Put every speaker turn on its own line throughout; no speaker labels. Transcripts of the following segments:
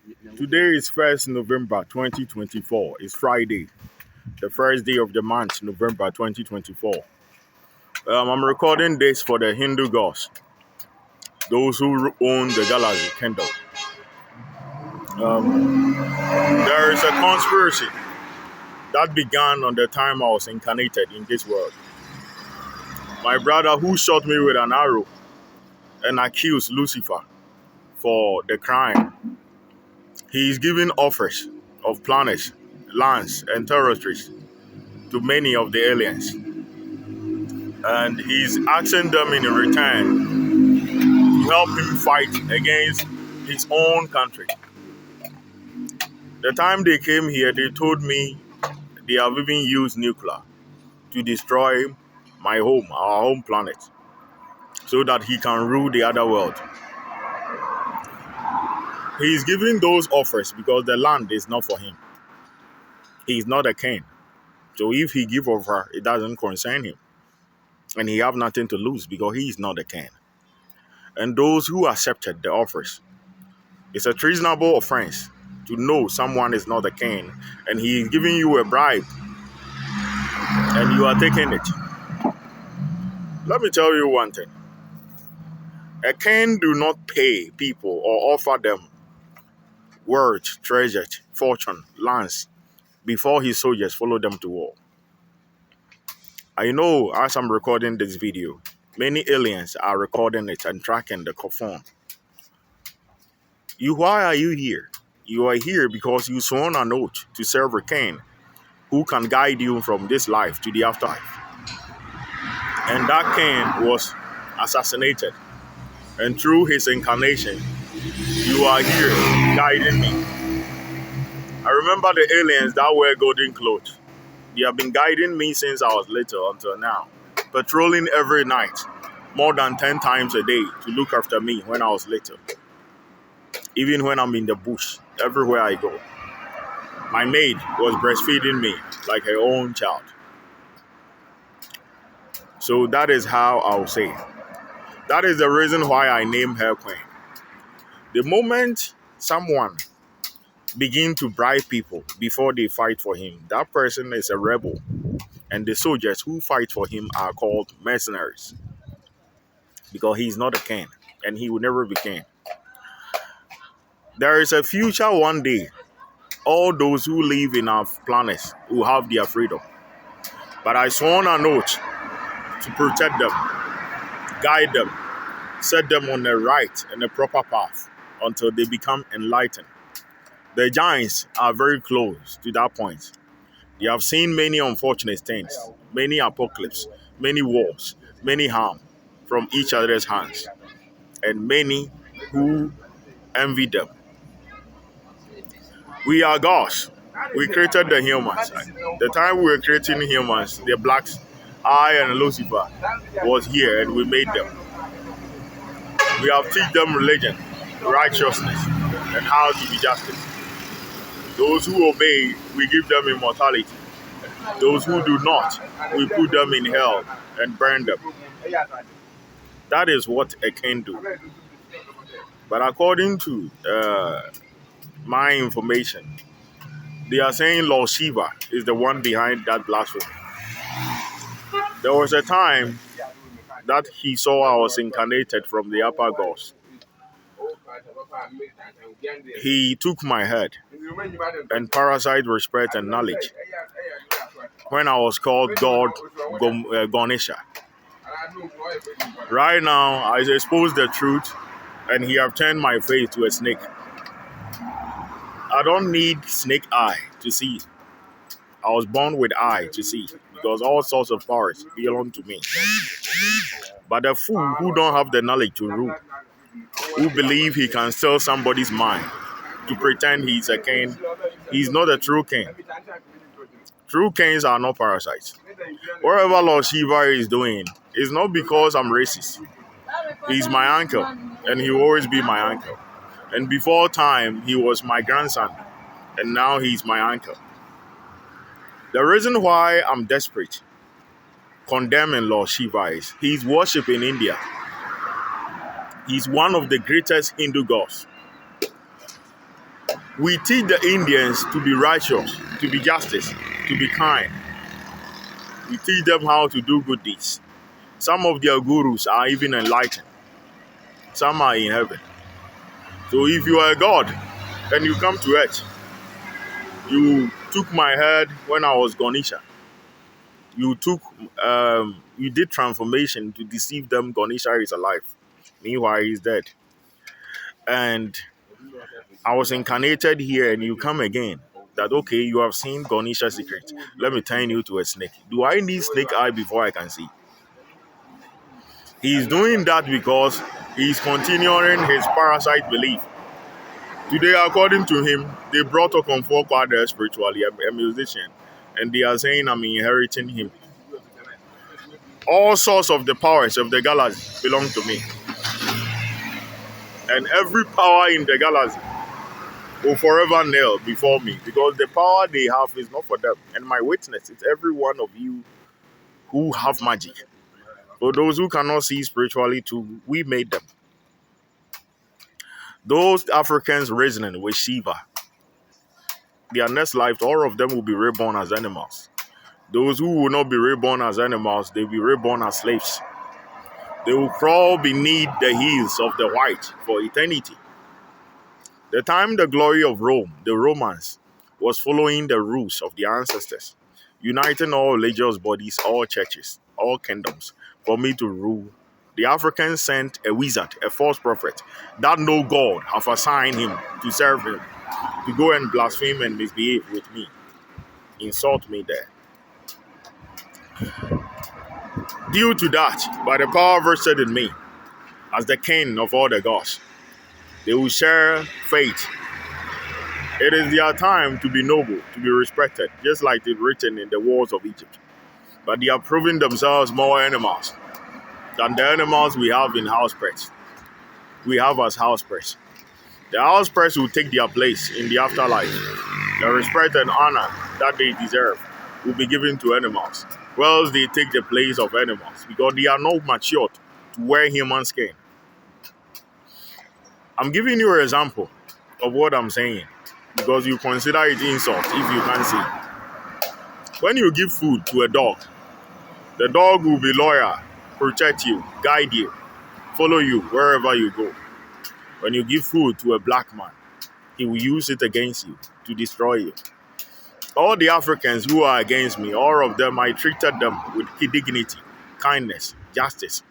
Today is 1st November 2024. It's Friday, the first day of the month, November 2024. I'm recording this for the Hindu gods, those who own the galaxy kingdom. There is a conspiracy that began on the time I was incarnated in this world. My brother, who shot me with an arrow and accused Lucifer for the crime, he is giving offers of planets, lands, and territories to many of the aliens. And he's asking them in return to help him fight against his own country. The time they came here, they told me they have even used nuclear to destroy my home, our home planet, so that he can rule the other world. He's giving those offers because the land is not for him. He's not a king. So if he give offer, it doesn't concern him. And he have nothing to lose because he is not a king. And those who accepted the offers, it's a treasonable offense to know someone is not a king and he is giving you a bribe and you are taking it. Let me tell you one thing. A king do not pay people or offer them wealth, treasure, fortune, lands before his soldiers follow them to war. I know as I'm recording this video, many aliens are recording it and tracking the phone. Why are you here? You are here because you sworn an oath to serve a king who can guide you from this life to the afterlife. And that king was assassinated. And through his incarnation, you are here guiding me. I remember the aliens that wear golden clothes. They have been guiding me since I was little until now, patrolling every night, more than 10 times a day to look after me when I was little. Even when I'm in the bush, everywhere I go. My maid was breastfeeding me like her own child. So that is how I'll say. That is the reason why I named her Queen. The moment someone begin to bribe people before they fight for him, that person is a rebel. And the soldiers who fight for him are called mercenaries. Because he's not a king and he will never be king. There is a future one day. All those who live in our planet will have their freedom. But I sworn an oath to protect them, guide them, set them on the right and the proper path until they become enlightened. The giants are very close to that point. They have seen many unfortunate things, many apocalypse, many wars, many harm from each other's hands, and many who envy them. We are gods. We created the humans. The time we were creating humans, the blacks, I and Lucifer was here and we made them. We have teach them religion, righteousness, and how to be justice. Those who obey, we give them immortality. Those who do not, we put them in hell and burn them. That is what a king do. But according to my information, they are saying Lord Shiva is the one behind that blasphemy. There was a time that he saw I was incarnated from the upper gods. He took my head and parasite respect and knowledge when I was called God Ganesha. Right now, I expose the truth and he have turned my face to a snake. I don't need snake eye to see. I was born with eye to see because all sorts of powers belong to me. But the fool who don't have the knowledge to rule, who believe he can steal somebody's mind to pretend he's a king, he's not a true king. True kings are not parasites. Whatever Lord Shiva is doing is not because I'm racist. He's my uncle, and he will always be my uncle. And before time, he was my grandson, and now he's my uncle. The reason why I'm desperate, condemning Lord Shiva is he's worshipped in India. He's one of the greatest Hindu gods. We teach the Indians to be righteous, to be justice, to be kind. We teach them how to do good deeds. Some of their gurus are even enlightened. Some are in heaven. So if you are a God and you come to earth, you took my head when I was Ganesha. You did transformation to deceive them. Ganesha is alive. Meanwhile, he's dead. And I was incarnated here and you come again. That okay, you have seen Ganesha's secret. Let me turn you to a snake. Do I need snake eye before I can see? He's doing that because he's continuing his parasite belief. Today, according to him, they brought a comfort there spiritually, a musician, and they are saying I'm inheriting him. All sorts of the powers of the galaxy belong to me. And every power in the galaxy will forever kneel before me because the power they have is not for them. And my witness is every one of you who have magic. For those who cannot see spiritually too, we made them. Those Africans reasoning with Shiva, their next life, all of them will be reborn as animals. Those who will not be reborn as animals, they will be reborn as slaves. They will crawl beneath the heels of the white for eternity. The time the glory of Rome, the Romans, was following the rules of their ancestors, uniting all religious bodies, all churches, all kingdoms, for me to rule, the Africans sent a wizard, a false prophet, that no God have assigned him to serve him, to go and blaspheme and misbehave with me, insult me there. Due to that, by the power vested in me, as the king of all the gods, they will share fate. It is their time to be noble, to be respected, just like it's written in the wars of Egypt. But they are proving themselves more animals than the animals we have in house pets. We have as house pets. The house pets will take their place in the afterlife. The respect and honor that they deserve will be given to animals. Whereas they take the place of animals because they are not matured to wear human skin. I'm giving you an example of what I'm saying because you consider it insult if you can't see. When you give food to a dog, the dog will be loyal, protect you, guide you, follow you wherever you go. When you give food to a black man, he will use it against you to destroy you. All the Africans who are against me, all of them, I treated them with dignity, kindness, justice.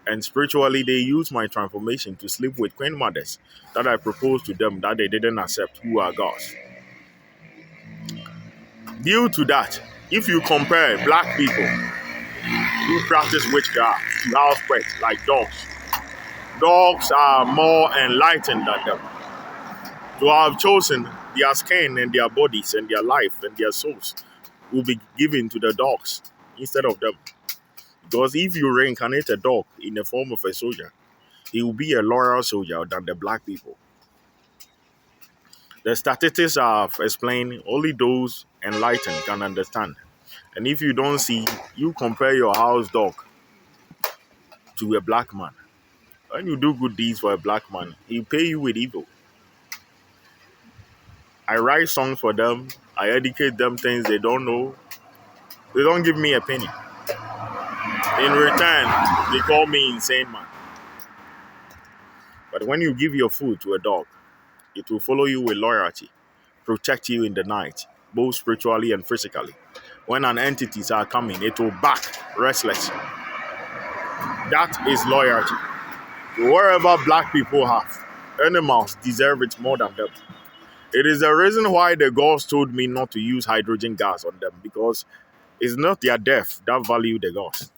And spiritually, they used my transformation to sleep with queen mothers that I proposed to them that they didn't accept, who are gods. Due to that, if you compare black people who practice witchcraft to house pets like dogs, dogs are more enlightened than them. To have chosen their skin and their bodies and their life and their souls will be given to the dogs instead of them. Because if you reincarnate a dog in the form of a soldier, he will be a loyal soldier than the black people. The statistics I've explained, only those enlightened can understand. And if you don't see, you compare your house dog to a black man. When you do good deeds for a black man, he'll pay you with evil. I write songs for them. I educate them things they don't know. They don't give me a penny. In return, they call me insane man. But when you give your food to a dog, it will follow you with loyalty, protect you in the night, both spiritually and physically. When an entities are coming, it will back restless. That is loyalty. Wherever black people have, animals deserve it more than them. It is the reason why the gods told me not to use hydrogen gas on them, because it's not their death that value the gods,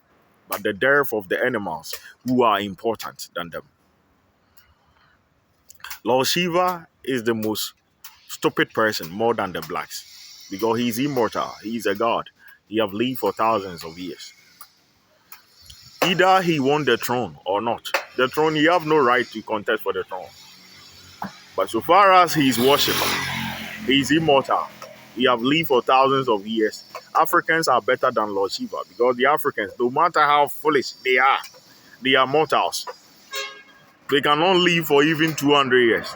but the death of the animals who are important than them. Lord Shiva is the most stupid person more than the blacks because he's immortal. He's a god. He have lived for thousands of years. Either he won the throne or not. The throne, he have no right to contest for the throne. But so far as he is worshipped, he is immortal. He have lived for thousands of years. Africans are better than Lord Shiva because the Africans, no matter how foolish they are mortals. They cannot live for even 200 years.